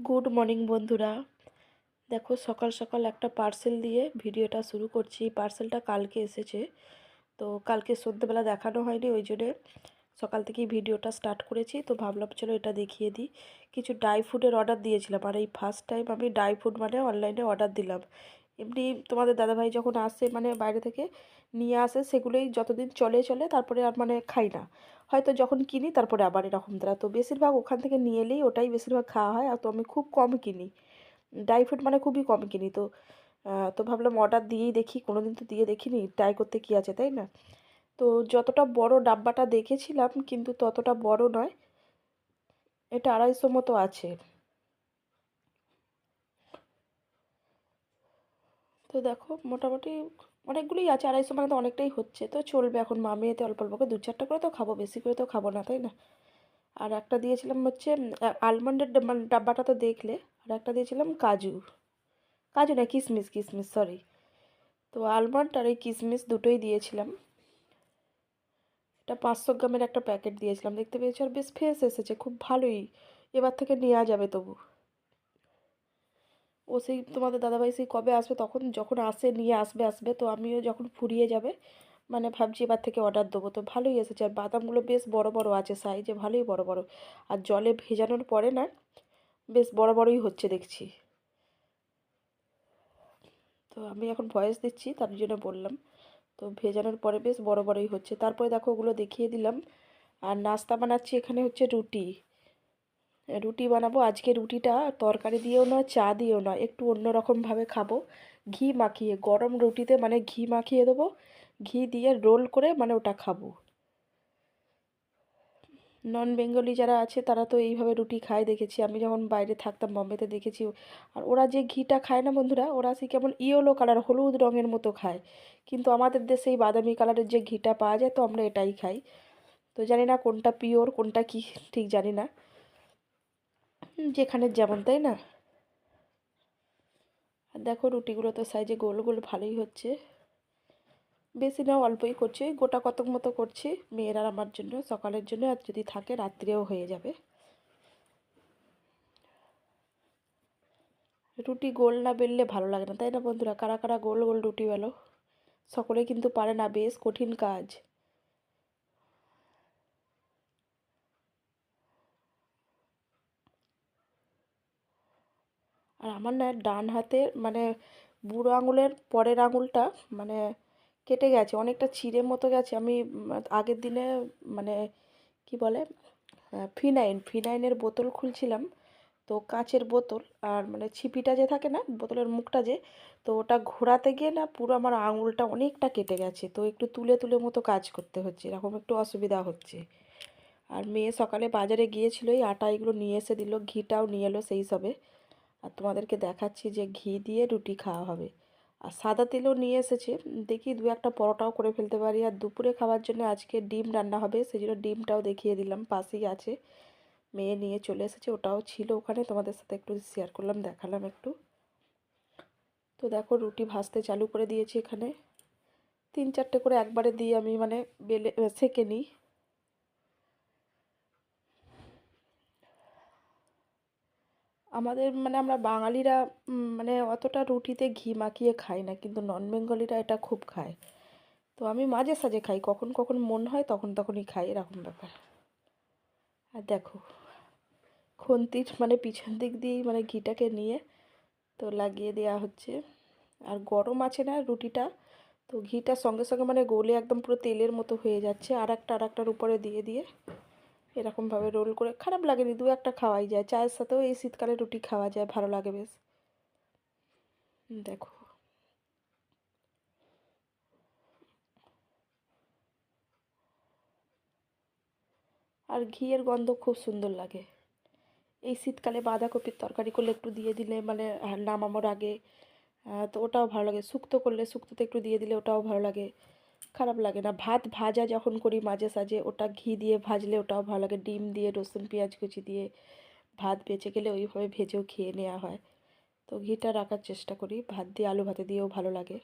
Good morning বন্ধুরা। দেখো সকাল সকাল একটা পার্সেল দিয়ে ভিডিওটা শুরু করছি। পার্সেলটা কালকে এসেছে, তো কালকে সন্ধ্যেবেলা দেখানো হয়নি, ওই জন্যে সকাল থেকেই ভিডিওটা স্টার্ট করেছি। তো ভাবলাম চলো এটা দেখিয়ে দিই। কিছু ড্রাই ফ্রুটের অর্ডার দিয়েছিলাম, আর এই ফার্স্ট টাইম আমি ড্রাই ফ্রুট মানে অনলাইনে অর্ডার দিলাম। এমনি তোমাদের দাদাভাই যখন আসে মানে বাইরে থেকে নিয়ে আসে, সেগুলোই যতদিন চলে চলে তারপরে আর মানে খাই না। হয়তো যখন কিনি তারপরে আবার এরকম দ্বারা, তো বেশিরভাগ ওখান থেকে নিয়ে এলেই ওটাই বেশিরভাগ খাওয়া হয়। আর তো আমি খুব কম কিনি, ড্রাই ফ্রুট মানে খুবই কম কিনি। তো ভাবলাম অর্ডার দিয়েই দেখি, কোনো দিন তো দিয়ে দেখিনি, ট্রাই করতে কী আছে, তাই না? তো যতটা বড় ডাব্বাটা দেখেছিলাম কিন্তু ততটা বড় নয়, এটা 250 মতো আছে। তো দেখো মোটামুটি অনেকগুলোই আছে, 250 মানে তো অনেকটাই হচ্ছে, তো চলবে। এখন মা মেয়েতে অল্প অল্প করে 2-4টা করে তো খাবো, বেশি করে তো খাবো না, তাই না? আর একটা দিয়েছিলাম হচ্ছে আলমন্ডের মানে ডাব্বাটা তো দেখলে। আর একটা দিয়েছিলাম কাজু, কাজু না কিশমিশ, কিশমিশ সরি। তো আলমন্ড আর এই কিশমিশ দুটোই দিয়েছিলাম। এটা 500 গ্রামের একটা প্যাকেট দিয়েছিলাম, দেখতে পেয়েছি। আর বেশ ফ্রেশ এসেছে, খুব ভালোই। এবার থেকে নেওয়া যাবে তবু। ও সেই তোমাদের দাদাভাই সেই কবে আসবে, তখন যখন আসে নিয়ে আসবে আসবে, তো আমিও যখন ফুরিয়ে যাবে মানে ভাবছি এবার থেকে অর্ডার দেবো। তো ভালোই এসেছে, আর বাদামগুলো বেশ বড় বড় আছে সাইজে, ভালোই বড় বড়। আর জলে ভেজানোর পরে না বেশ বড় বড়ই হচ্ছে দেখছি। তো আমি এখন ভয়েস দিচ্ছি তার জন্য বললাম। তো ভেজানোর পরে বেশ বড় বড়ই হচ্ছে। তারপরে দেখো ওগুলো দেখিয়ে দিলাম। আর নাস্তা বানাচ্ছি এখানে হচ্ছে রুটি। রুটি বানাবো আজকে। রুটিটা তরকারি দিয়েও না, চা দিয়েও না, একটু অন্যরকমভাবে খাবো। ঘি মাখিয়ে গরম রুটিতে মানে ঘি মাখিয়ে দেবো, ঘি দিয়ে রোল করে মানে ওটা খাবো। নন বেঙ্গলি যারা আছে তারা তো এইভাবে রুটি খায় দেখেছি, আমি যখন বাইরে থাকতাম বম্বেতে দেখেছি। আর ওরা যে ঘিটা খায় না বন্ধুরা, ওরা সেই কেমন ইয়েলো কালার, হলুদ রঙের মতো খায়। কিন্তু আমাদের দেশে এই বাদামি কালারের যে ঘিটা পাওয়া যায়, তো আমরা এটাই খাই। তো জানি না কোনটা পিওর কোনটা কি, ঠিক জানি না। যেখানে যেমন, তাই না? আর দেখো রুটিগুলো তো সাইজে গোল গোল ভালোই হচ্ছে। বেশি না, অল্পই করছি, ওই গোটা কতক মতো করছি মেয়ের আর আমার জন্য, সকালের জন্য। আর যদি থাকে রাত্রেও হয়ে যাবে। রুটি গোল না বেললে ভালো লাগে না, তাই না বন্ধুরা? কারা কারা গোল গোল রুটি বেলো? সকলে কিন্তু পারে না, বেশ কঠিন কাজ। আর আমার না ডান হাতের মানে বুড়ো আঙুলের পরের আঙুলটা মানে কেটে গেছে, অনেকটা চিড়ে মতো গেছে। আমি আগের দিনে মানে কি বলে ফিনাইনের বোতল খুলছিলাম, তো কাচের বোতল, আর মানে ছিপিটা যে থাকে না বোতলের মুখটা যে, তো ওটা ঘোরাতে গিয়ে না পুরো আমার আঙুলটা অনেকটা কেটে গেছে। তো একটু তুলে তুলে মতো কাজ করতে হচ্ছে, এরকম একটু অসুবিধা হচ্ছে। আর মেয়ে সকালে বাজারে গিয়েছিল, এই আটা এগুলো নিয়ে এসে দিল, ঘিটাও নিয়ে এলো সেই সবে। আর তোমাদেরকে দেখাচ্ছি যে ঘি দিয়ে রুটি খাওয়া হবে। আর সাদা তেলও নিয়ে এসেছে, দেখি দু একটা পরোটাও করে ফেলতে পারি। আর দুপুরে খাওয়ার জন্য আজকে ডিম রান্না হবে, সেই জন্য ডিমটাও দেখিয়ে দিলাম, পাশেই আছে। মেয়ে নিয়ে চলে এসেছে, ওটাও ছিল ওখানে, তোমাদের সাথে একটু শেয়ার করলাম, দেখালাম একটু। তো দেখো রুটি ভাজতে চালু করে দিয়েছি এখানে। 3-4টে করে একবারে দিয়ে আমি মানে বেলে সেঁকে নিই। আমাদের মানে আমরা বাঙালিরা মানে অতটা রুটিতে ঘি মাখিয়ে খাই না, কিন্তু নন বেঙ্গলিরা এটা খুব খায়। তো আমি মাঝে সাঝে খাই, কখন কখন মন হয় তখন তখনই খাই, এরকম ব্যাপার। আর দেখো খুন্তির মানে পিছন দিক দিয়েই মানে ঘিটাকে নিয়ে তো লাগিয়ে দেওয়া হচ্ছে। আর গরম আছে না রুটিটা, তো ঘিটার সঙ্গে সঙ্গে মানে গলে একদম পুরো তেলের মতো হয়ে যাচ্ছে। আর একটার উপরে দিয়ে দিয়ে এরকমভাবে রোল করে, খারাপ লাগেনি, দু একটা খাওয়াই যায়, চায়ের সাথেও এই শীতকালে রুটি খাওয়া যায়, ভালো লাগে বেশ। দেখো আর ঘিয়ের গন্ধ খুব সুন্দর লাগে। এই শীতকালে বাঁধাকপির তরকারি করলে একটু দিয়ে দিলে মানে নামানোর আগে, তো ওটাও ভালো লাগে। শুক্তো করলে শুক্তোতে একটু দিয়ে দিলে ওটাও ভালো লাগে, খারাপ লাগে না। ভাত ভাজা যখন করি মাঝে সাঝে, ওটা ঘি দিয়ে ভাজলে ওটাও ভালো লাগে। ডিম দিয়ে রসুন পেঁয়াজ কুচি দিয়ে ভাত বেঁচে গেলে ওইভাবে ভেজেও খেয়ে নেওয়া হয়। তো ঘিটা রাখার চেষ্টা করি, ভাত দিয়ে আলু ভাতে দিয়েও ভালো লাগে।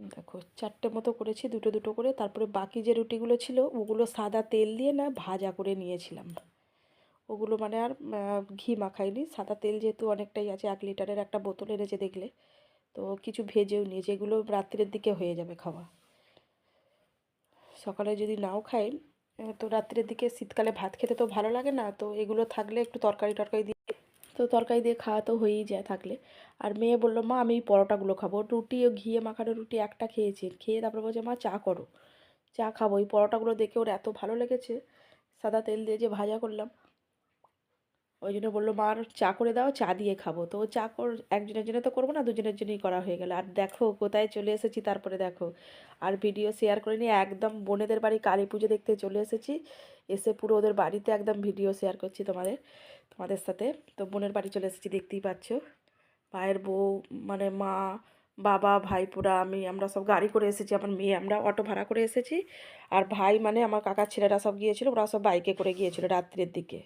দেখো 4টে মতো করেছি, দুটো দুটো করে। তারপরে বাকি যে রুটিগুলো ছিল ওগুলো সাদা তেল দিয়ে না ভাজা করে নিয়েছিলাম। ওগুলো মানে আর ঘি মাখাইনি, সাদা তেল যেহেতু অনেকটাই আছে, 1 লিটারের একটা বোতল এনেছে দেখলে, তো কিছু ভেজেও নিয়েছে, এগুলো রাত্রের দিকে হয়ে যাবে খাওয়া। সকালে যদি নাও খাই তো রাত্রের দিকে শীতকালে ভাত খেতে তো ভালো লাগে না, তো এগুলো থাকলে একটু তরকারি টরকারি দিয়ে, তো তরকারি দিয়ে খাওয়া তো হয়েই যায় থাকলে। আর মেয়ে বললো মা আমি এই পরোটাগুলো খাবো, রুটি ও ঘিয়ে মাখানো রুটি একটা খেয়েছি, খেয়ে তারপরে বলছে মা চা করো, চা খাবো। এই পরোটাগুলো দেখে ওর এত ভালো লেগেছে, সাদা তেল দিয়ে যে ভাজা করলাম, ওই জন্য বললো মা আর চা করে দাও, চা দিয়ে খাবো। তো চা একজনের জন্য তো করবো না, দুজনের জন্যই করা হয়ে গেল। আর দেখো কোথায় চলে এসেছি, তারপরে দেখো আর ভিডিও শেয়ার করে নিয়ে একদম বোনেদের বাড়ি কালী পুজো দেখতে চলে এসেছি, এসে পুরো ওদের বাড়িতে একদম ভিডিও শেয়ার করছি তোমাদের সাথে। তো বোনের বাড়ি চলে এসেছি, দেখতেই পাচ্ছ, ভাইয়ের বউ মানে মা, বাবা, ভাইপোরা, আমরা সব গাড়ি করে এসেছি, আমার মেয়ে আমরা অটো ভাড়া করে এসেছি। আর ভাই মানে আমার কাকার ছেলেরা সব গিয়েছিল, ওরা সব বাইকে করে গিয়েছিল রাত্রের দিকে।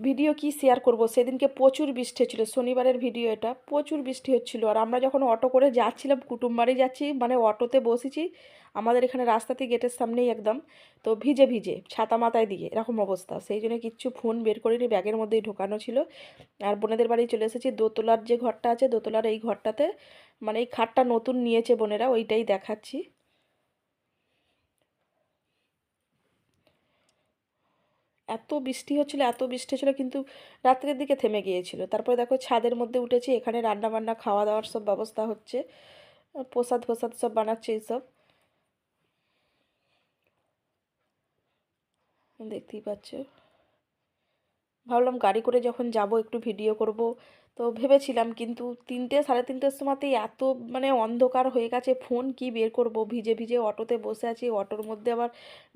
ভিডিও কি শেয়ার করব, সেদিনকে প্রচুর বৃষ্টি হচ্ছিলো, শনিবারের ভিডিও এটা, প্রচুর বৃষ্টি হচ্ছিলো। আর আমরা যখন অটো করে যাচ্ছিলাম, কুটুমবাড়ি যাচ্ছি, মানে অটোতে বসেছি, আমাদের এখানে রাস্তাতে গেটের সামনেই একদম, তো ভিজে ভিজে ছাতা মাথায় দিয়ে এরকম অবস্থা, সেই জন্য কিচ্ছু ফোন বের করিনি, ব্যাগের মধ্যেই ঢোকানো ছিল। আর বোনেদের বাড়ি চলে এসেছি, দোতলার যে ঘরটা আছে, দোতলার এই ঘরটাতে, মানে এই খাটটা নতুন নিয়েছে বোনেরা, ওইটাই দেখাচ্ছি। এত বৃষ্টি হচ্ছিলো, এত বৃষ্টি হচ্ছিলো, কিন্তু রাত্রের দিকে থেমে গিয়েছিল। তারপরে দেখো ছাদের মধ্যে উঠেছি, এখানে রান্না বান্না খাওয়া দাওয়ার সব ব্যবস্থা হচ্ছে, প্রসাদ ফসাদ সব বানাচ্ছে, এইসব দেখতেই পাচ্ছ। ভাবলাম গাড়ি করে যখন যাব একটু ভিডিও করব, তো ভেবেছিলাম, কিন্তু 3টে সাড়ে 3টের সময়তেই এত মানে অন্ধকার হয়ে গেছে, ফোন কি বের করব, ভিজে ভিজে অটোতে বসে আছি, অটোর মধ্যে আবার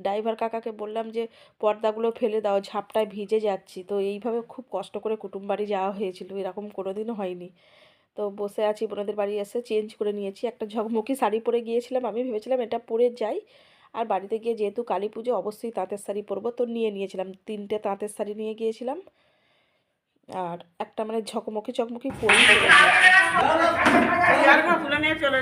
ড্রাইভার কাকাকে বললাম যে পর্দাগুলো ফেলে দাও, ঝাপটায় ভিজে যাচ্ছি। তো এইভাবে খুব কষ্ট করে কুটুমবাড়ি যাওয়া হয়েছিল, এরকম কোনোদিনও হয়নি। তো বসে আছি, বোনেদের বাড়ি এসে চেঞ্জ করে নিয়েছি, একটা ঝকমকি শাড়ি পরে গিয়েছিলাম, আমি ভেবেছিলাম এটা পরে যাই, আর বাড়িতে গিয়ে যেহেতু কালী পুজো অবশ্যই তাঁতের শাড়ি পরবো, তো নিয়েছিলাম 3টে তাঁতের শাড়ি নিয়ে গিয়েছিলাম, আর একটা মানে ঝকমকি চকমকি পরেই চলে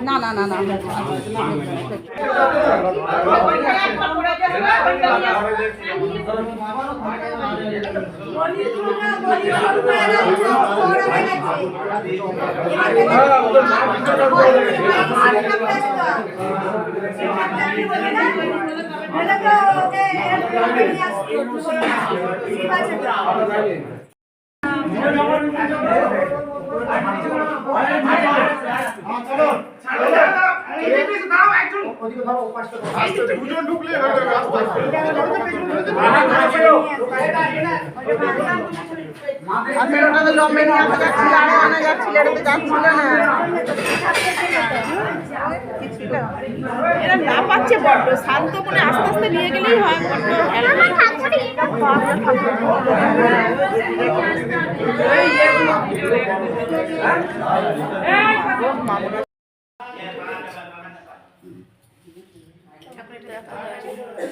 না না না না এরা না পাচ্ছে বড্ড শান্ত মনে আস্তে আস্তে নিয়ে গেলেই হয়,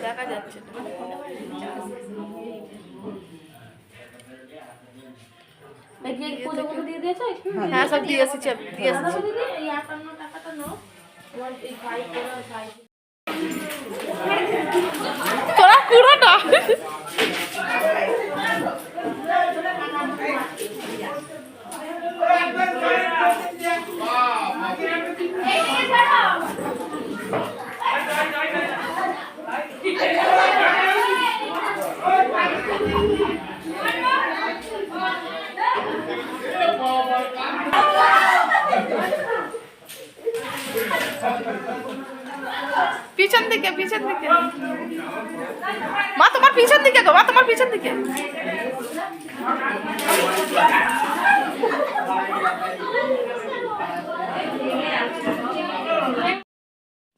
দেখা যাচ্ছে হ্যাঁ সব দিয়ে এসেছি, তোরা পুরোটা পিছন দিকে মা, তোমার পিছন দিকে গো, মা তোমার পিছন দিকে।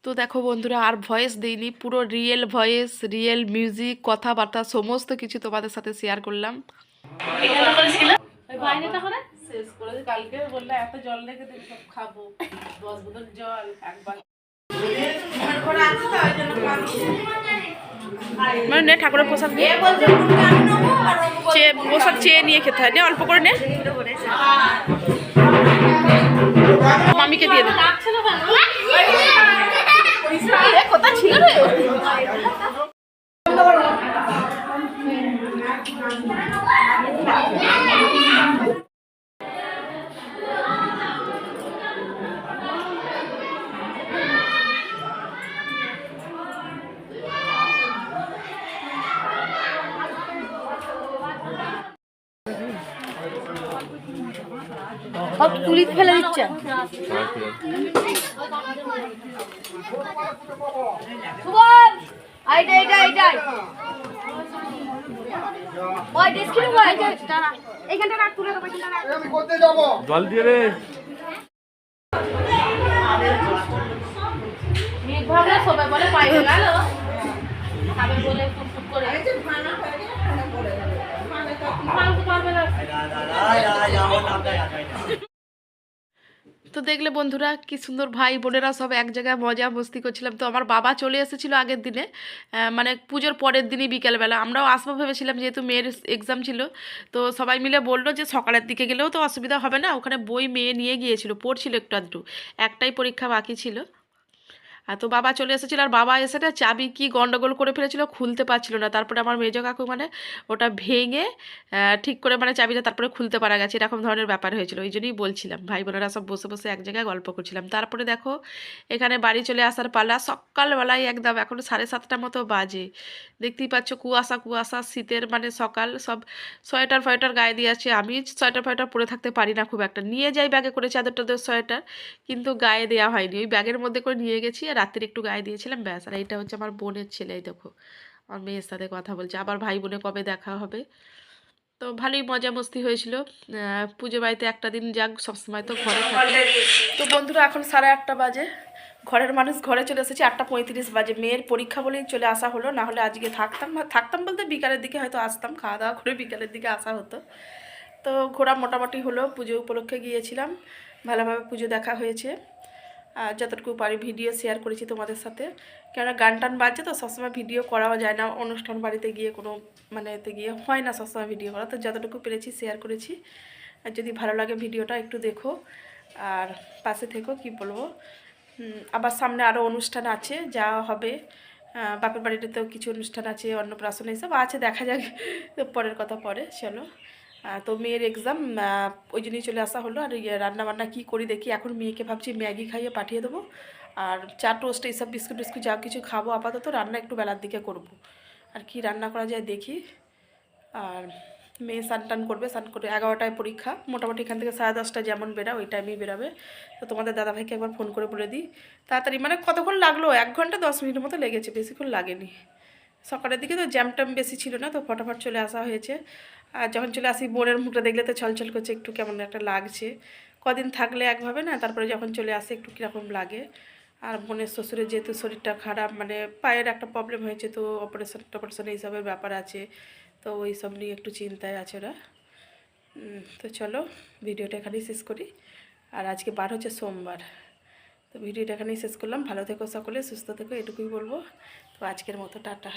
তো দেখো বন্ধুরা, আর ভয়েস দিইনি, পুরো রিয়েল ভয়েস, রিয়েল মিউজিক, কথাবার্তা সমস্ত কিছু তোমাদের সাথে শেয়ার করলাম। শেষ করে কালকে বললে এত জল রেখে দেবে সব খাবো 10 বোতল জল একবার মানে নে ঠাকুরের প্রসাদ নিয়ে চেয়ে প্রসাদ চেয়ে নিয়ে খেতে হয়, নে অল্প করে নে, মামিকে দিয়ে দে। কোথায় ছিল রে? তুলি ফেলে দিচ্ছে। জল দিয়ে রে। সবাই বলে পাইবে গেল খাবে বলে ফুটফুট করে তো দেখলে বন্ধুরা কি সুন্দর ভাই বোনেরা সব এক জায়গায় মজা মস্তি করছিলাম। তো আমার বাবা চলে এসেছিলো আগের দিনে, মানে পুজোর পরের দিনই বিকেলবেলা। আমরাও আসবো ভেবেছিলাম যেহেতু মেয়ের এক্সাম ছিল। তো সবাই মিলে বললো যে সকালের দিকে গেলেও তো অসুবিধা হবে না, ওখানে বই মেয়ে নিয়ে গিয়েছিল, পড়ছিল একটু আধটু, একটাই পরীক্ষা বাকি ছিল। আর তো বাবা চলে এসেছিলো, আর বাবা এসে না চাবি কি গন্ডগোল করে ফেলেছিল, খুলতে পারছিল না। তারপরে আমার মেজো কাকু মানে ওটা ভেঙে ঠিক করে মানে চাবিটা তারপরে খুলতে পারা গেছে, এরকম ধরনের ব্যাপার হয়েছিল। ওই জন্যই বলছিলাম, ভাই বোনেরা সব বসে বসে এক জায়গায় গল্প করছিলাম। তারপরে দেখো এখানে বাড়ি চলে আসার পালা, সকালবেলায় একদম এখন 7:30 মতো বাজে। দেখতেই পাচ্ছ কুয়াশা কুয়াশা, শীতের মানে সকাল, সব সোয়েটার ফয়েটার গায়ে দিয়ে আছে। আমি সোয়েটার ফয়েটার পরে থাকতে পারি না খুব একটা, নিয়ে যাই ব্যাগে করে চাদর টাদর সোয়েটার, কিন্তু গায়ে দেওয়া হয়নি, ওই ব্যাগের মধ্যে করে নিয়ে গেছি আর রাত্রে একটু গায়ে দিয়েছিলাম ব্যাস। আর এইটা হচ্ছে আমার বোনের ছেলে, এই দেখো আমার মেয়ের সাথে কথা বলছে, আবার ভাই বোনে কবে দেখা হবে। তো ভালোই মজা মস্তি হয়েছিল। পুজো বাড়িতে একটা দিন যাক, সবসময় তো ঘরে থাকে। তো বন্ধুরা এখন 8:30 বাজে, ঘরের মানুষ ঘরে চলে এসেছে, 8:35 বাজে। মেয়ের পরীক্ষা বলেই চলে আসা হলো, না হলে আজকে থাকতাম বলতে বিকালের দিকে হয়তো আসতাম, খাওয়া দাওয়া করে বিকালের দিকে আসা হতো। তো ঘোরা মোটামুটি হলো, পুজো উপলক্ষে গিয়েছিলাম, ভালোভাবে পুজো দেখা হয়েছে। আর যতটুকু পারি ভিডিও শেয়ার করেছি তোমাদের সাথে, কেননা গান টান বাজছে তো সবসময় ভিডিও করাও যায় না, অনুষ্ঠান বাড়িতে গিয়ে কোনো মানে এতে গিয়ে হয় না সবসময় ভিডিও করা। তো যতটুকু পেরেছি শেয়ার করেছি। আর যদি ভালো লাগে ভিডিওটা একটু দেখো আর পাশে থেকো, কি বলবো। আবার সামনে আরও অনুষ্ঠান আছে, যা হবে। বাপের বাড়িতেও কিছু অনুষ্ঠান আছে, অন্নপ্রাশন এইসব আছে, দেখা যাক, পরের কথা পরে। চলো, তো মেয়ের এক্সাম, ওই জন্যই চলে আসা হলো। আর রান্নাবান্না কী করি দেখি, এখন মেয়েকে ভাবছি ম্যাগি খাইয়ে পাঠিয়ে দেবো, আর চা টোস্ট এইসব বিস্কুট টিস্কুট যা কিছু খাবো আপাতত, রান্না একটু বেলার দিকে করব। আর কি রান্না করা যায় দেখি। আর মেয়ে স্নান টান করবে, স্নান করে 11টায় পরীক্ষা, মোটামুটি এখান থেকে 10:30 যেমন বেরা ওই টাইমেই বেরাবে। তো তোমাদের দাদাভাইকে একবার ফোন করে বলে দিই তাড়াতাড়ি, মানে কতক্ষণ লাগলো, 1 ঘন্টা 10 মিনিটের মতো লেগেছে, বেশিক্ষণ লাগেনি। সকালের দিকে তো জ্যাম ট্যাম বেশি ছিল না, তো ফটাফট চলে আসা হয়েছে। আর যখন চলে আসি বোনের মুখটা দেখলে তো ছলছল করছে, একটু কেমন একটা লাগছে। কদিন থাকলে একভাবে না, তারপরে যখন চলে আসে একটু কীরকম লাগে। আর বোনের শ্বশুরের যেহেতু শরীরটা খারাপ, মানে পায়ের একটা প্রবলেম হয়েছে, তো অপারেশন এইসবের ব্যাপার আছে, তো ওই সব নিয়ে একটু চিন্তায় আছে ওরা। তো চলো ভিডিওটা এখানেই শেষ করি। আর আজকে বার হচ্ছে সোমবার, তো ভিডিওটা এখানেই শেষ করলাম। ভালো থেকো সকলে, সুস্থ থেকো, এটুকুই বলবো। তো আজকের মতো টাটা।